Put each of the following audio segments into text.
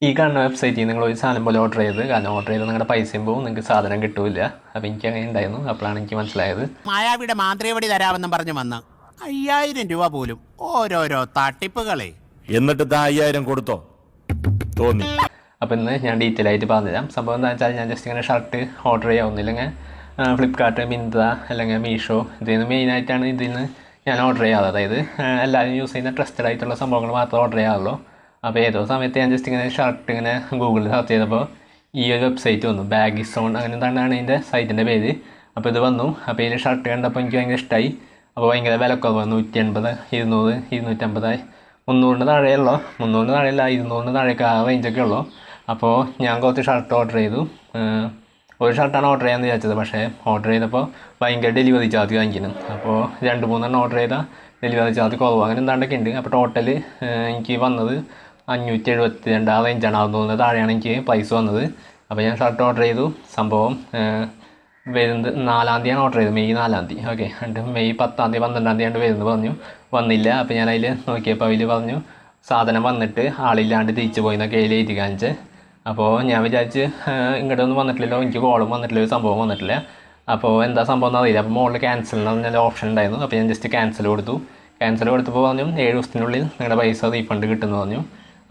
ഈ കാണുന്ന വെബ്സൈറ്റിൽ നിങ്ങൾ ഒരു സാധനം പോലെ ഓർഡർ ചെയ്ത്, കാരണം ഓർഡർ ചെയ്ത് നിങ്ങളുടെ പൈസയും പോകും, നിങ്ങൾക്ക് സാധനം കിട്ടൂല. അപ്പോൾ എനിക്ക് അങ്ങനെ ഉണ്ടായിരുന്നു. അപ്പോഴാണ് എനിക്ക് മനസ്സിലായത്. മായാവിയുടെ മാന്ത്രികവടി തരാമെന്നും പറഞ്ഞു വന്ന് 5000 രൂപ പോലും ഓരോരോ തട്ടിപ്പുകളെ. എന്നിട്ട് 5000 കൊടുത്തോ തോന്നി. അപ്പോൾ ഇന്ന് ഞാൻ ഡീറ്റെയിൽ ആയിട്ട് പറഞ്ഞുതരാം. സംഭവം എന്താ വെച്ചാൽ, ഞാൻ ജസ്റ്റ് ഇങ്ങനെ ഷർട്ട് ഓർഡർ ചെയ്യാവുന്നില്ലെങ്കിൽ ഫ്ലിപ്കാർട്ട്, മിന്ത്ര അല്ലെങ്കിൽ മീഷോ, ഇതിന് മെയിനായിട്ടാണ് ഇതിന് ഞാൻ ഓർഡർ ചെയ്യാറ്. അതായത് എല്ലാവരും യൂസ് ചെയ്യുന്ന ട്രസ്റ്റഡ് ആയിട്ടുള്ള സംഭവങ്ങൾ മാത്രമേ ഓർഡർ ചെയ്യാറുള്ളൂ. അപ്പോൾ ഏതോ സമയത്ത് ഞാൻ ജസ്റ്റ് ഇങ്ങനെ ഷർട്ട് ഇങ്ങനെ ഗൂഗിളിൽ സെർച്ച് ചെയ്തപ്പോൾ ഈ ഒരു വെബ്സൈറ്റ് വന്നു, ബാഗിസോൺ അങ്ങനെ എന്താണ് ഇതിൻ്റെ സൈറ്റിൻ്റെ പേര്. അപ്പോൾ ഇത് വന്നു. അപ്പോൾ ഇതിൽ ഷർട്ട് കണ്ടപ്പോൾ എനിക്ക് ഭയങ്കര ഇഷ്ടമായി. അപ്പോൾ ഭയങ്കര വിലക്കുറവ്, 180, 200, 250, 300 താഴെയുള്ളൂ. 300 താഴെയല്ല, 200 താഴേക്ക് ആ റേഞ്ചൊക്കെ ഉള്ളൂ. അപ്പോൾ ഞാൻ കുറച്ച് ഷർട്ട് ഓർഡർ ചെയ്തു. ഒരു ഷർട്ടാണ് ഓർഡർ ചെയ്യാമെന്ന് വിചാരിച്ചത്. പക്ഷേ ഓർഡർ ചെയ്തപ്പോൾ ഭയങ്കര ഡെലിവറി ചാർജ് കാണിക്കുന്നു. അപ്പോൾ 2-3 ഓർഡർ ചെയ്താൽ ഡെലിവറി ചാർജ് കുറവ് അങ്ങനെ എന്താണ്ടൊക്കെ ഉണ്ട്. അപ്പോൾ ടോട്ടൽ എനിക്ക് വന്നത് 572 ആ റേഞ്ചാണ്. 600 താഴെയാണ് എനിക്ക് പ്രൈസ് വന്നത്. അപ്പോൾ ഞാൻ ഷർട്ട് ഓർഡർ ചെയ്തു. സംഭവം വരുന്നത് 4-ാം തീയതിയാണ് ഓർഡർ ചെയ്തത്, മെയ് 4-ാം തീയതി. ഓക്കെ, എന്നിട്ട് മെയ് 10-ാം തീയതി 12-ാം തീയതി വരുന്നത് പറഞ്ഞു, വന്നില്ല. അപ്പോൾ ഞാൻ അതിൽ നോക്കിയപ്പോൾ അതിൽ പറഞ്ഞു സാധനം വന്നിട്ട് ആളില്ലാണ്ട് തിരിച്ചു പോയി എന്നൊക്കെ അതിൽ എഴുതി കാണിച്ച്. അപ്പോൾ ഞാൻ വിചാരിച്ച് ഇങ്ങോട്ടൊന്നും വന്നിട്ടില്ലല്ലോ, എനിക്ക് കോളും വന്നിട്ടില്ല, ഒരു സംഭവം വന്നിട്ടില്ല. അപ്പോൾ എന്താ സംഭവം എന്ന് അറിയില്ല. അപ്പോൾ മുകളിൽ ക്യാൻസൽ എന്ന് പറഞ്ഞാൽ ഓപ്ഷൻ ഉണ്ടായിരുന്നു. അപ്പോൾ ഞാൻ ജസ്റ്റ് ക്യാൻസൽ കൊടുത്തു. ക്യാൻസൽ കൊടുത്തപ്പോൾ പറഞ്ഞു 7 ദിവസത്തിനുള്ളിൽ നിങ്ങളുടെ പൈസ റീഫണ്ട് കിട്ടുമെന്ന് പറഞ്ഞു.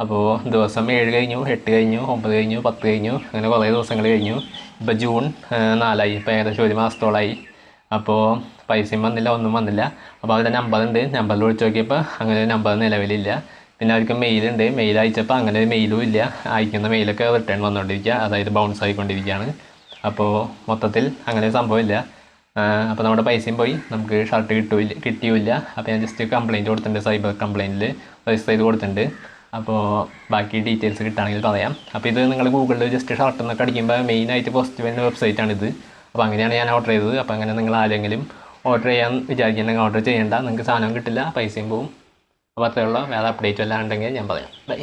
അപ്പോൾ ദിവസം 7 കഴിഞ്ഞു, 8 കഴിഞ്ഞു, 9 കഴിഞ്ഞു, 10 കഴിഞ്ഞു, അങ്ങനെ കുറേ ദിവസങ്ങൾ കഴിഞ്ഞു. ഇപ്പോൾ ജൂൺ 4-ആയി. ഇപ്പോൾ ഏകദേശം 1 മാസത്തോളമായി. അപ്പോൾ പൈസയും വന്നില്ല, ഒന്നും വന്നില്ല. അപ്പോൾ അവരുടെ നമ്പറുണ്ട്, നമ്പറിൽ വിളിച്ച് നോക്കിയപ്പോൾ അങ്ങനെ ഒരു നമ്പർ നിലവിലില്ല. പിന്നെ അവർക്ക് മെയിലുണ്ട്, മെയിൽ അയച്ചപ്പോൾ അങ്ങനെ ഒരു മെയിലും ഇല്ല. അയക്കുന്ന മെയിലൊക്കെ റിട്ടേൺ വന്നുകൊണ്ടിരിക്കുക, അതായത് ബൗൺസ് ആയിക്കൊണ്ടിരിക്കുകയാണ്. അപ്പോൾ മൊത്തത്തിൽ അങ്ങനെ ഒരു സംഭവമില്ല. അപ്പോൾ നമ്മുടെ പൈസയും പോയി, നമുക്ക് ഷർട്ട് കിട്ടിയില്ല. അപ്പോൾ ഞാൻ ജസ്റ്റ് കംപ്ലയിൻറ്റ് കൊടുത്തിട്ടുണ്ട്, സൈബർ കംപ്ലയിൻറ്റിൽ രജിസ്റ്റർ ചെയ്ത് കൊടുത്തിട്ടുണ്ട്. അപ്പോൾ ബാക്കി ഡീറ്റെയിൽസ് കിട്ടുകയാണെങ്കിൽ പറയാം. അപ്പോൾ ഇത് നിങ്ങൾ ഗൂഗിളിൽ ജസ്റ്റ് ഷർട്ട് എന്നൊക്കെ അടിക്കുമ്പോൾ മെയിനായിട്ട് പോസ്റ്റ് വരുന്ന വെബ്സൈറ്റാണിത്. അപ്പോൾ അങ്ങനെയാണ് ഞാൻ ഓർഡർ ചെയ്തത്. അപ്പോൾ അങ്ങനെ നിങ്ങൾ ആരെങ്കിലും ഓർഡർ ചെയ്യാൻ വിചാരിക്കുന്നുണ്ടെങ്കിൽ ഓർഡർ ചെയ്യേണ്ട, നിങ്ങൾക്ക് സാധനം കിട്ടില്ല, പൈസയും പോവും. അപ്പോൾ അത്രയുള്ള വേറെ അപ്ഡേറ്റ് എല്ലാം ഉണ്ടെങ്കിൽ ഞാൻ പറയാം. ബൈ.